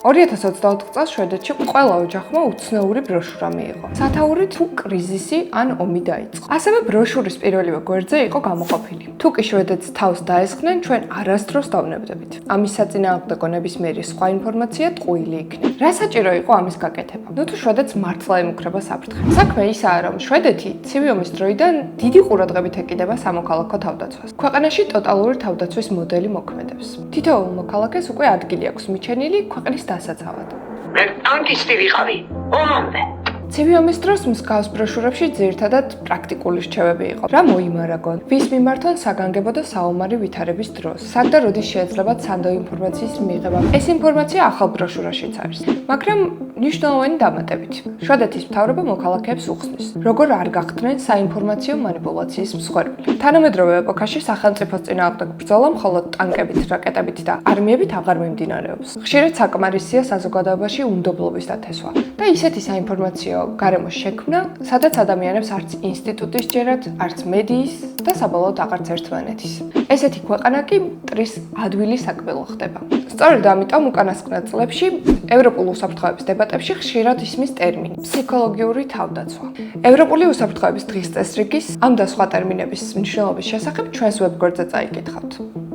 2024 წელს შვედეთში ყველა ოჯახმა უცნაური ბროშურა მიიღო. სათაურით თუ კრიზისი ან ომი დაიწყო. ასევე ბროშურის პირველივე გვერდზე იყო გამოყოფილი. თუ კი შვედეთს თავს დაესხნენ, ჩვენ არასდროს დავნებდებით. ამის საწინააღმდეგო ნებისმიერი სხვა ინფორმაცია ტყუილი იქნება. რა საჭირო იყო ამის გაკეთება? ნუ თუ შვედეთს მართლა ემუქრება საფრთხე. საქმე ისაა, რომ შვედეთი ცივი ომის დროიდან დიდი ყურადღებით ეკიდება სამოქალაქო თავდაცვას. ქვეყანაში ტოტალური თავდაცვის მოდელი მოქმედებს. თითოეულ მოქალაქეს უკვე ადგილი აქვს მიჩენილი ქვეყნის დასაცავად. მე ტანკისტი ვიყავი, ომამდე. ცივი ომის დროს მსგავს ბროშურებში ძირითადად პრაქტიკული რჩევები იყო. რა მოიმარაგონ, ვის მიმართონ საგანგებო და საომარი ვითარების დროს, სად და როდის შეეძლებათ სანდო ინფორმაციის მიღება. ეს ინფორმაცია ახალ ბროშურაშიც არის, მაგრამ მნიშვნელოვანი დამატებით. შვედეთის მთავრობა მოქალაქეებს უხსნის, როგორ არ გახდნენ საინფორმაციო манипуляციის მსხვერპლი. თანამედროვე ეპოქაში სახელმწიფოს წინააღმდეგ ბრძოლა მხოლოდ ტანკებით, რაკეტებით და არმიებით აღარ მიმდინარეობს. ხშირად საკმარისია საზოგადოებაში უნდობლობის დათესვა და ისეთი საინფორმაციო გარემოს შექმნა, სადაც ადამიანებს არც ინსტიტუტის ჯერათ, არც მედიის და საბოლოოდ აღარც ერთმანეთის. ესეთი ქვეყანა კი მტრის ადვილი საკმელო ხდება. სწორედ ამიტომ უკანასკნელ წლებში ევროპულ უსაფრთხოების დებატებში ხშირად ისმის ტერმინი ფსიქოლოგიური თავდაცვა. ევროპული უსაფრთხოების დღის წესრიგის ამ და სხვა ტერმინების მნიშვნელობის შესახებ ჩვენს ვებგვერდზე წაიკითხავთ.